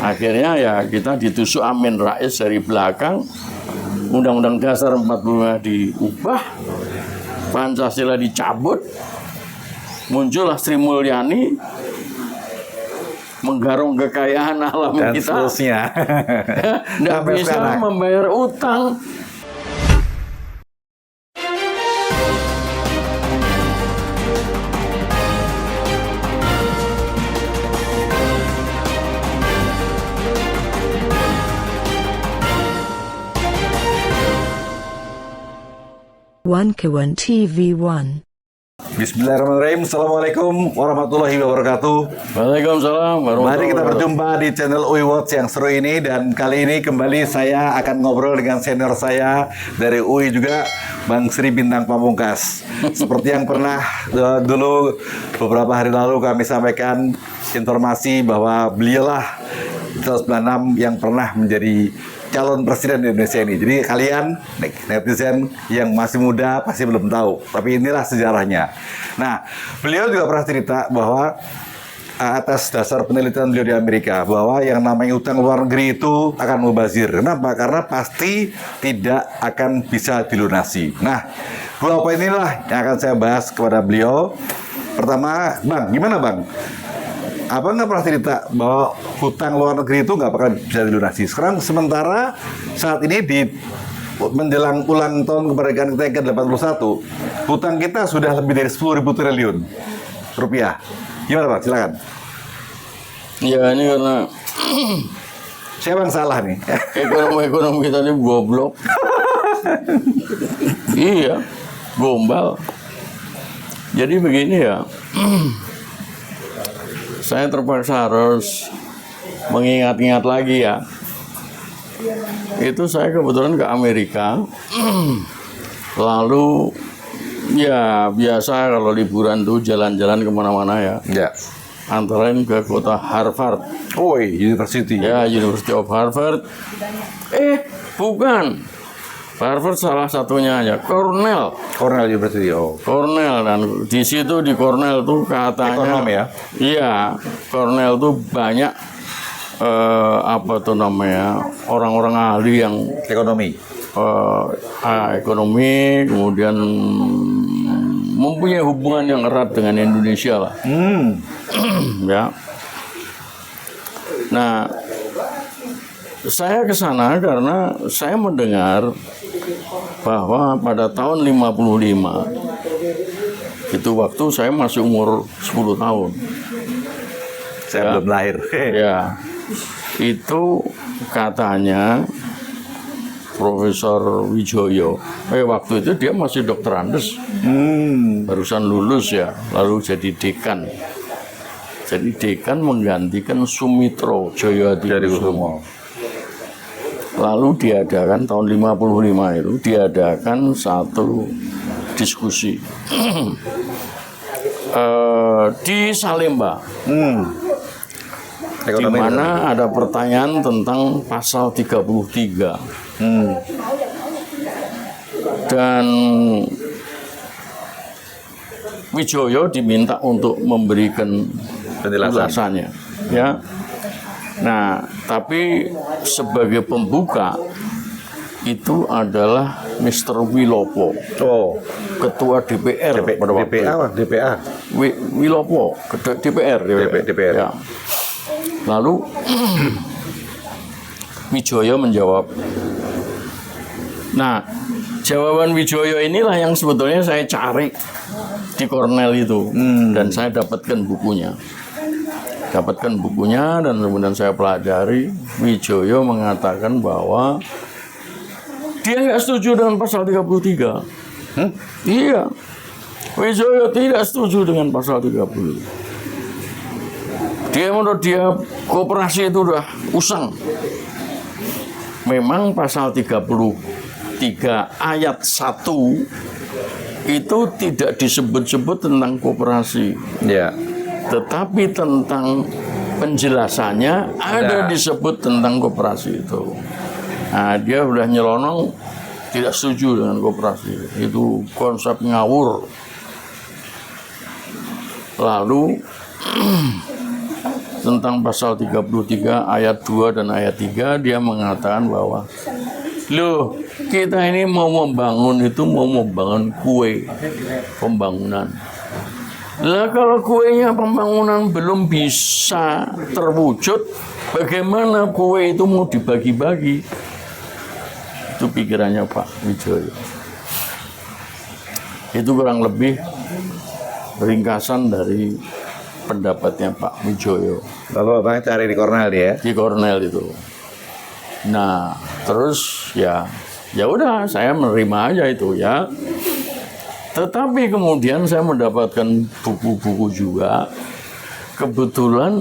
Akhirnya ya kita ditusuk Amin Rais dari belakang, Undang-Undang Dasar 45 diubah, Pancasila dicabut, muncullah Sri Mulyani menggarung kekayaan alam dan kita. seterusnya. Nggak Sampai bisa sekarang. membayar utang. One Kawan TV One. Bismillahirrahmanirrahim. Assalamualaikum warahmatullahi wabarakatuh. Waalaikumsalam warahmatullahi Mari kita wabarakatuh. berjumpa di channel UI Watch yang seru ini, dan kali ini kembali saya akan ngobrol dengan senior saya dari UI juga, Bang Sri Bintang Pamungkas. Seperti yang pernah dulu beberapa hari lalu kami sampaikan informasi bahwa beliaulah 1996 yang pernah menjadi calon presiden di Indonesia ini. Jadi kalian netizen yang masih muda pasti belum tahu, tapi inilah sejarahnya. Nah, beliau juga pernah cerita bahwa atas dasar penelitian beliau di Amerika bahwa yang namanya utang luar negeri itu akan mubazir. Kenapa? Karena pasti tidak akan bisa dilunasi. Nah, dua poin inilah yang akan saya bahas kepada beliau. Pertama, Bang, gimana Bang? Abang nggak pernah cerita bahwa hutang luar negeri itu nggak bakal bisa dilunasi. Sekarang sementara saat ini di menjelang ulang tahun kemerdekaan kita yang ke-81, hutang kita sudah lebih dari 10.000 triliun rupiah. Gimana Bang? Silakan. Ya ini karena Siapa yang salah nih? ekonomi kita ini goblok. Iya, gombal. Jadi begini ya. Saya terpaksa harus mengingat-ingat lagi ya. Itu saya kebetulan ke Amerika. Lalu ya biasa kalau liburan tuh jalan-jalan kemana-mana ya. Ya. Antara lain ke kota Harvard. Oh, University. Ya, University of Harvard. Bukan. Harvard salah satunya aja. Cornell. Cornell University. Oh. Cornell, dan di situ di Cornell tuh katanya Ekonom ya? Iya, Cornell tuh banyak apa tuh namanya orang-orang ahli yang Ekonomi. ekonomi, kemudian mempunyai hubungan yang erat dengan Indonesia lah. Ya. Nah, saya ke sana karena saya mendengar bahwa pada tahun 55 itu waktu saya masih umur 10 tahun. Saya Ya. belum lahir. Ya. Itu katanya Profesor Wijoyo. Waktu itu dia masih dokter Andes. Barusan lulus ya, lalu jadi dekan. Jadi dekan menggantikan Sumitro Jayadikusuma. Lalu diadakan tahun 55 itu diadakan satu diskusi di Salemba, di mana ada pertanyaan tentang pasal 33. Dan Wijoyo diminta untuk memberikan penjelasannya, ya. Nah, tapi sebagai pembuka itu adalah Mr. Wilopo, ketua DPR pada waktu itu. DPA. Wilopo, ketua DPR. Ya. Lalu Wijoyo menjawab. Nah, jawaban Wijoyo inilah yang sebetulnya saya cari di Cornell itu, dan saya dapatkan bukunya. Dan kemudian saya pelajari. Wijoyo mengatakan bahwa dia nggak setuju dengan pasal 33. Iya, Wijoyo tidak setuju dengan pasal 30. Dia menurut dia koperasi itu udah usang. Memang pasal 33 ayat 1 itu tidak disebut-sebut tentang koperasi. Ya. Tetapi tentang penjelasannya ada disebut tentang koperasi itu. Nah, dia udah nyelonong tidak setuju dengan koperasi. Itu konsep ngawur. Lalu tentang pasal 33 ayat 2 dan ayat 3, dia mengatakan bahwa loh, kita ini mau membangun kue pembangunan. Lah kalau kuenya pembangunan belum bisa terwujud, bagaimana kue itu mau dibagi-bagi? Itu pikirannya Pak Wijoyo. Itu kurang lebih ringkasan dari pendapatnya Pak Wijoyo. Lalu abang cari di Cornell ya? Di Cornell itu. Nah, terus ya udah saya menerima aja itu ya. Tetapi kemudian saya mendapatkan buku-buku juga. Kebetulan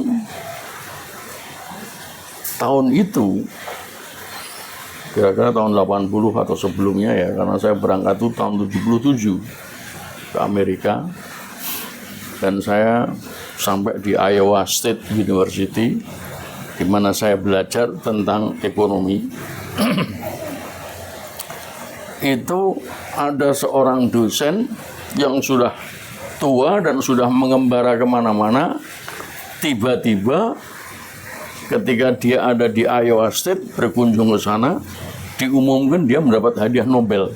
tahun itu, kira-kira tahun 80 atau sebelumnya ya, karena saya berangkat itu tahun 77 ke Amerika. Dan saya sampai di Iowa State University, di mana saya belajar tentang ekonomi. Itu ada seorang dosen yang sudah tua dan sudah mengembara kemana-mana. Tiba-tiba ketika dia ada di Iowa State berkunjung ke sana, diumumkan dia mendapat hadiah Nobel.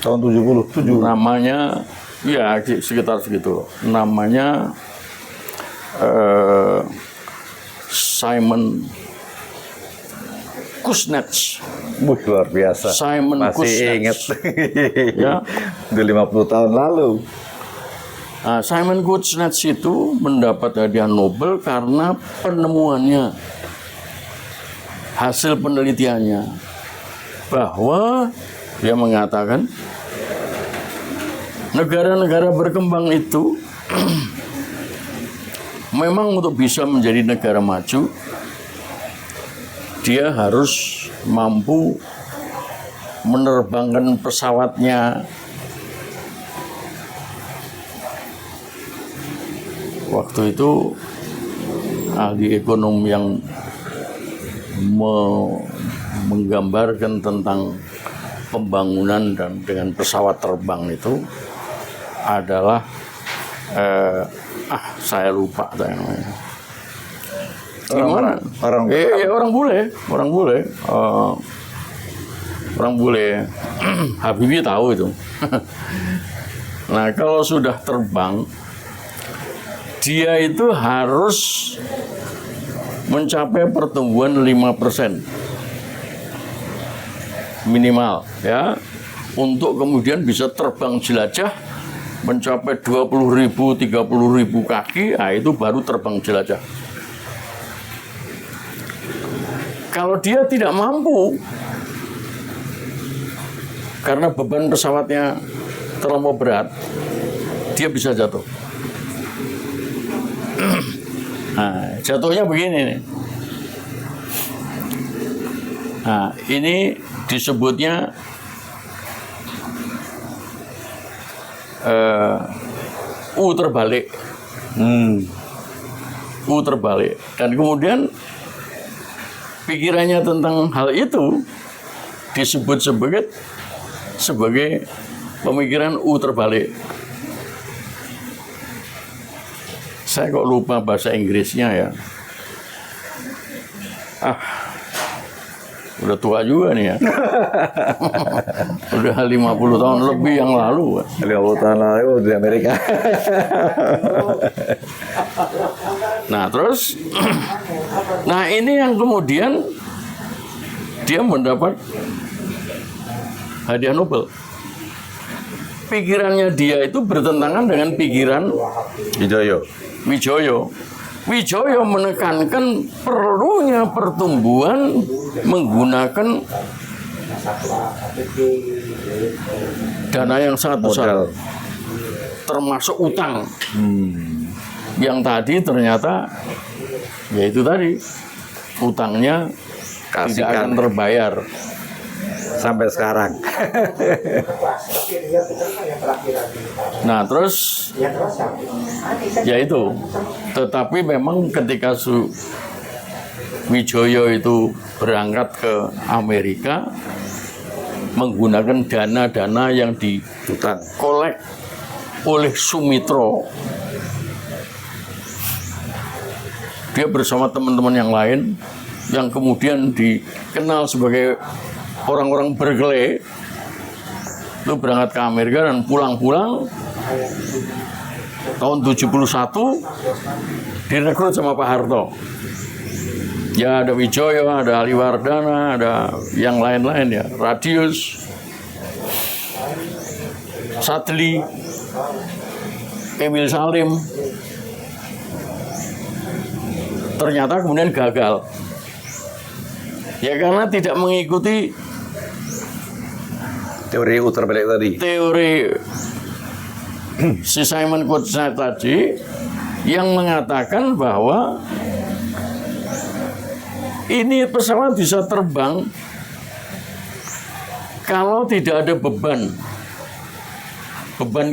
Tahun 77. Namanya ya sekitar segitu. Namanya Simon Kuznets. Luar biasa. Simon Masih Kuznets. ingat. Ya. Udah 50 tahun lalu. Nah, Simon Kuznets itu mendapat hadiah Nobel karena penemuannya, hasil penelitiannya, bahwa dia mengatakan negara-negara berkembang itu memang untuk bisa menjadi negara maju, dia harus mampu menerbangkan pesawatnya. Waktu itu ahli ekonomi yang menggambarkan tentang pembangunan dan dengan pesawat terbang itu adalah saya lupa namanya. Orang bule. Habibie tahu itu. Nah, kalau sudah terbang, dia itu harus mencapai pertumbuhan 5% minimal, ya, untuk kemudian bisa terbang jelajah mencapai 20.000, 30.000 kaki. Nah, itu baru terbang jelajah. Kalau dia tidak mampu karena beban pesawatnya terlalu berat, dia bisa jatuh. Nah, jatuhnya begini nih. Nah, ini disebutnya U terbalik. U terbalik. Dan kemudian pikirannya tentang hal itu disebut sebagai pemikiran U terbalik. Saya kok lupa bahasa Inggrisnya ya. Udah tua juga nih ya. Udah 50 tahun lebih yang lalu. 50 tahun lalu di Amerika. Nah, terus nah ini yang kemudian dia mendapat hadiah Nobel. Pikirannya dia itu bertentangan dengan pikiran Wijoyo. Wijoyo menekankan perlunya pertumbuhan menggunakan dana yang sangat besar, termasuk utang. Yang tadi ternyata, yaitu tadi, utangnya tidak akan terbayar sampai sekarang. Nah, terus ya itu. Tetapi memang ketika Wijoyo itu berangkat ke Amerika menggunakan dana-dana yang dikolek oleh Sumitro. dia bersama teman-teman yang lain yang kemudian dikenal sebagai orang-orang berkele itu berangkat ke Amerika dan pulang-pulang tahun 71 direkrut sama Pak Harto. Ya ada Wijoyo, ada Ali Wardana, ada yang lain-lain ya, Radius, Sadli, Emil Salim. Ternyata kemudian gagal. Ya karena tidak mengikuti Teori ultraviolet tadi. teori si Simon Kuznets tadi yang mengatakan bahwa ini pesawat bisa terbang kalau tidak ada beban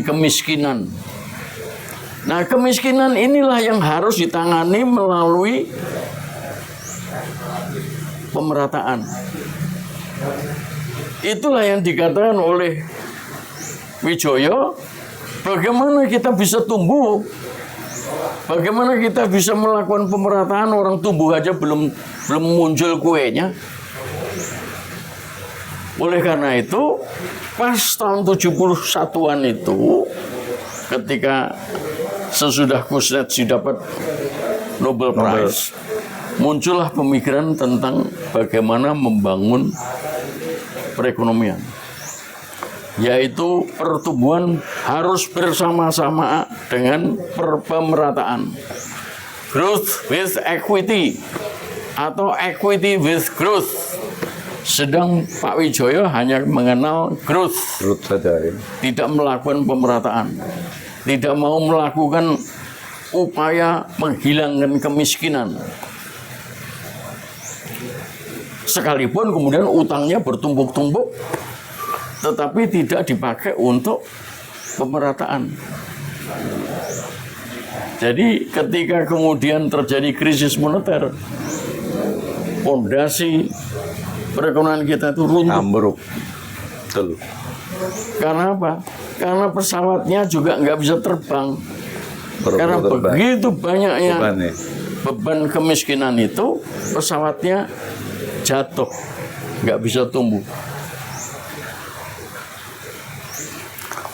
kemiskinan. Nah, kemiskinan inilah yang harus ditangani melalui pemerataan. Itulah yang dikatakan oleh Wijoyo, bagaimana kita bisa tumbuh? Bagaimana kita bisa melakukan pemerataan, orang tumbuh aja belum muncul kuenya. Oleh karena itu, pas tahun 71-an itu, ketika sesudah Kuznets dapat Nobel Prize, muncullah pemikiran tentang bagaimana membangun perekonomian. Yaitu pertumbuhan harus bersama-sama dengan pemerataan. Growth with equity atau equity with growth. Sedang Pak Wijoyo hanya mengenal growth, Saja ya. tidak melakukan pemerataan, tidak mau melakukan upaya menghilangkan kemiskinan. Sekalipun kemudian utangnya bertumpuk-tumpuk, tetapi tidak dipakai untuk pemerataan. Jadi ketika kemudian terjadi krisis moneter, fondasi perekonomian kita itu runtuh. Ambruk. Betul. Karena apa? Karena pesawatnya juga nggak bisa terbang. Karena Terbang. begitu banyaknya Bebannya. beban kemiskinan itu, pesawatnya jatuh, nggak bisa tumbuh.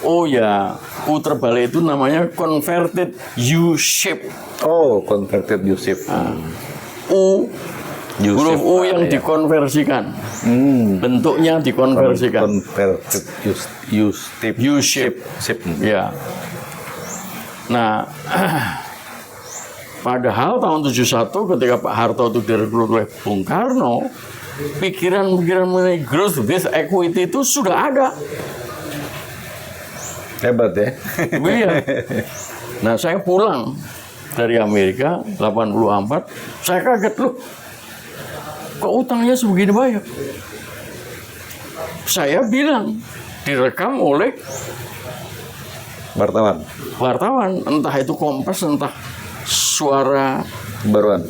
Oh ya, U terbalik itu namanya converted U-shape. Oh, converted Yusuf. U, U-shape. huruf U yang dikonversikan. Bentuknya dikonversikan. Converted Yusuf. U-shape. Shape. Ya. Nah, padahal tahun 71 ketika Pak Harto itu direkrut oleh Bung Karno, pikiran-pikiran mengenai growth with equity itu sudah ada. Hebat ya. Iya. Nah, saya pulang dari Amerika 84, saya kaget loh. Kok utangnya sebegini banyak? Saya bilang, direkam oleh Wartawan. entah itu Kompas, entah Suara Baruan.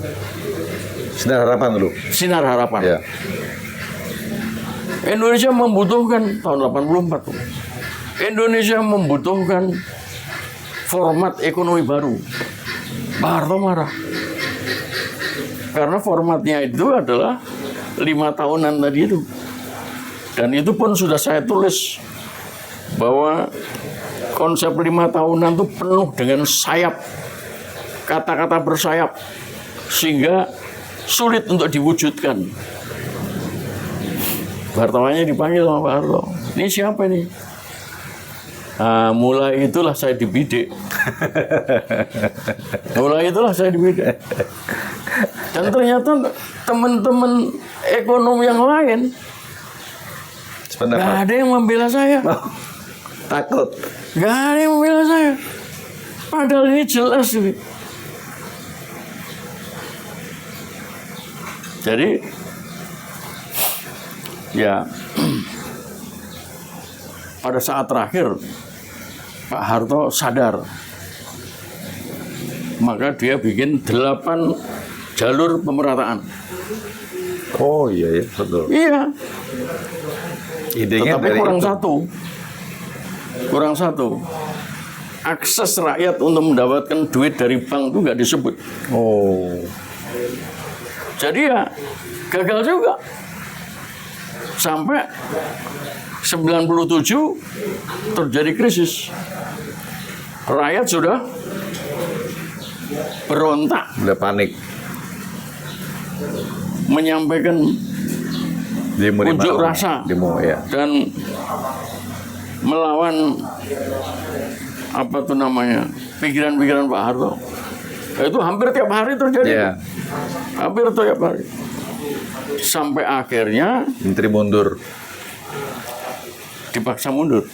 Sinar Harapan dulu. Sinar Harapan. Ya. Indonesia membutuhkan tahun 84 tuh. Indonesia membutuhkan format ekonomi baru. Pak Harto marah. Karena formatnya itu adalah 5 tahunan tadi itu. Dan itu pun sudah saya tulis bahwa konsep 5 tahunan itu penuh dengan sayap, kata-kata bersayap, sehingga sulit untuk diwujudkan. Wartawannya dipanggil sama Pak Harto. Ini siapa ini? Nah, mulai itulah saya dibidik. Dan ternyata teman-teman ekonom yang lain nggak ada yang membela saya. Takut. Nggak ada yang membela saya. Padahal ini jelas ini. Jadi ya pada saat terakhir Pak Harto sadar, maka dia bikin 8 jalur pemerataan. Oh iya ya, betul. Iya. Idenya Tetapi dari kurang satu. Akses rakyat untuk mendapatkan duit dari bank itu nggak disebut. Oh. Jadi ya gagal juga. Sampai 97 terjadi krisis. Rakyat sudah berontak, Udah panik. menyampaikan Demo di unjuk mana? rasa Demo ya. dan melawan apa tuh namanya pikiran-pikiran Pak Harto. Itu hampir tiap hari terjadi. Iya. Hampir tiap hari. Sampai akhirnya Menteri mundur. dipaksa mundur.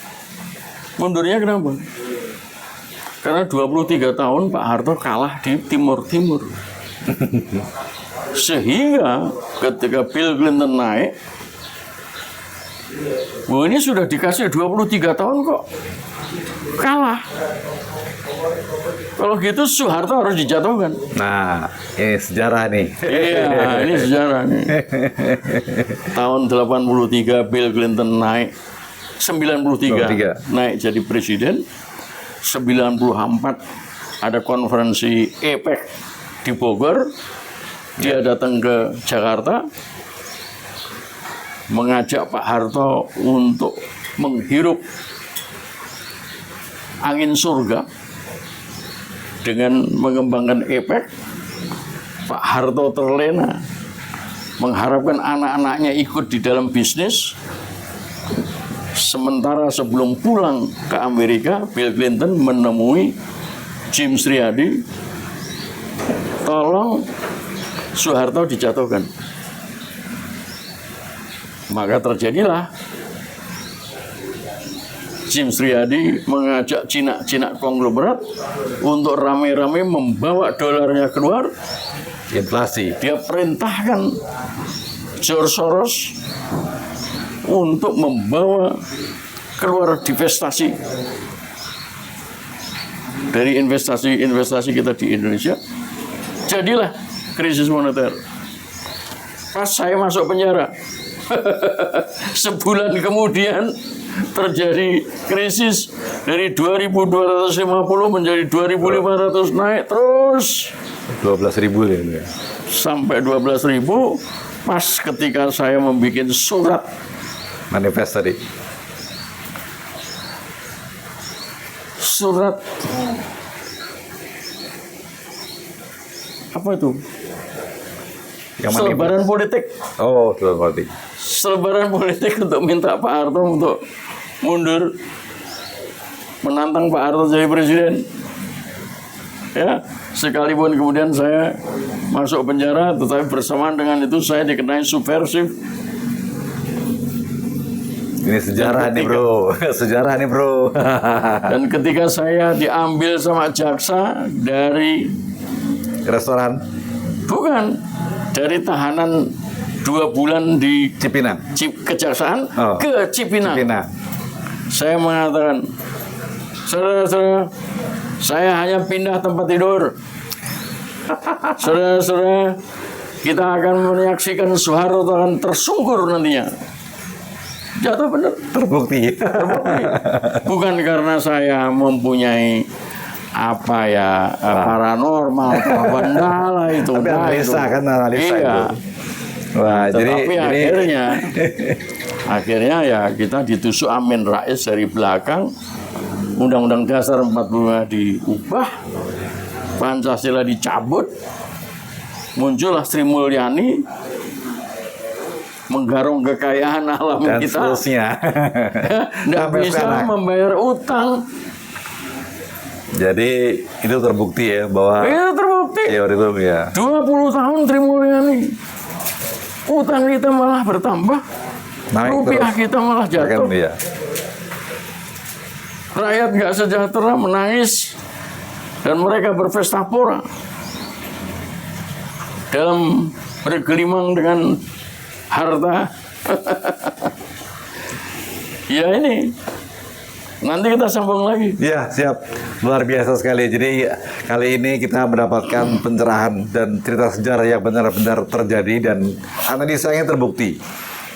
Mundurnya kenapa? Karena 23 tahun Pak Harto kalah di Timur-Timur. Sehingga ketika Bill Clinton naik, wah ini sudah dikasih 23 tahun kok kalah. Kalau gitu Soeharto harus dijatuhkan. Nah, ini sejarah nih. Iya, ini sejarah nih. Tahun 83 Bill Clinton naik, 93 naik jadi presiden. 94 ada konferensi APEC di Bogor. Dia datang ke Jakarta mengajak Pak Harto untuk menghirup angin surga dengan mengembangkan APEC. Pak Harto terlena mengharapkan anak-anaknya ikut di dalam bisnis. Sementara sebelum pulang ke Amerika, Bill Clinton menemui James Riyadi, tolong Soeharto dijatuhkan. Maka terjadilah James Riyadi mengajak Cina konglomerat untuk rame-rame membawa dolarnya keluar. Inflasi. Dia perintahkan George Soros untuk membawa keluar divestasi dari investasi kita di Indonesia. Jadilah krisis moneter. Pas saya masuk penjara, sebulan kemudian terjadi krisis dari 2.250 menjadi 2.500 naik terus 12.000 ya. sampai 12.000. Pas ketika saya membuat surat Manifest tadi. surat apa itu? Yang mana? Selebaran politik. Oh, selebaran politik. Selebaran politik untuk minta Pak Harto untuk mundur, menantang Pak Harto jadi presiden. Ya, sekalipun kemudian saya masuk penjara, tetapi bersamaan dengan itu saya dikenai subversif. Ini sejarah nih bro, sejarah nih bro. Dan ketika saya diambil sama jaksa dari Restoran bukan dari tahanan 2 bulan di Cipinang. Kejaksaan Oh, ke Cipinang. Cipinang. Saya mengatakan, saudara-saudara, saya hanya pindah tempat tidur. Saudara-saudara, kita akan menyaksikan Soeharto akan tersungkur nantinya. Jatuh benar. Terbukti. Bukan karena saya mempunyai apa ya paranormal atau bandala itu. Tapi analisa kan analisa iya. itu. Wah, Tetapi jadi akhirnya ya kita ditusuk Amin Rais dari belakang. Undang-Undang Dasar 45 diubah, Pancasila dicabut, muncullah Sri Mulyani menggarong kekayaan alam dan kita. seterusnya. Nggak Sampai bisa sekarang. membayar utang. Jadi itu terbukti ya bahwa Itu terbukti. ya waktu itu ya. 20 tahun Sri Mulyani. Utang kita malah bertambah. Naik Rupiah terus. kita malah jatuh. Kan, ya. Rakyat nggak sejahtera, menangis. Dan mereka berpesta pora. Dalam bergelimang dengan harta. Ya ini. Nanti kita sambung lagi. Ya, siap. Luar biasa sekali. Jadi kali ini kita mendapatkan pencerahan dan cerita sejarah yang benar-benar terjadi dan analisanya terbukti.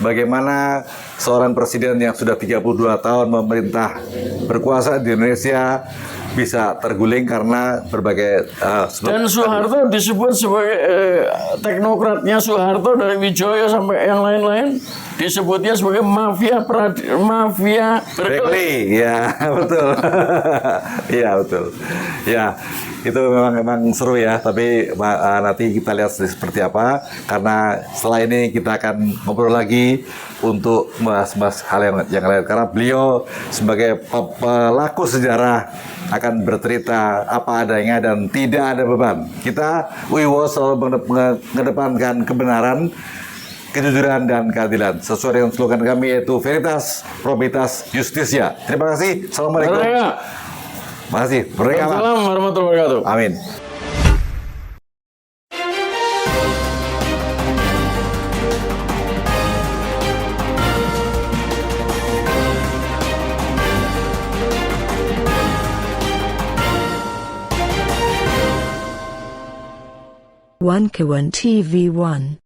Bagaimana seorang presiden yang sudah 32 tahun memerintah berkuasa di Indonesia bisa terguling karena berbagai sebab. Dan Soeharto disebut sebagai teknokratnya Soeharto dari Wijaya sampai yang lain-lain disebutnya sebagai mafia Bagley, ya betul, ya betul, ya itu memang seru ya. Tapi nanti kita lihat seperti apa, karena setelah ini kita akan ngobrol lagi untuk membahas hal yang lain. Karena beliau sebagai pelaku sejarah akan bercerita apa adanya dan tidak ada beban. Kita Wiwo selalu mengedepankan kebenaran, kejujuran dan keadilan sesuai dengan slogan kami, yaitu Veritas, Probitas, Justitia. Terima kasih. Assalamualaikum. Merdeka. Terima kasih. Merdeka. Assalamualaikum warahmatullahi wabarakatuh. Amin. One Kawan TV 1.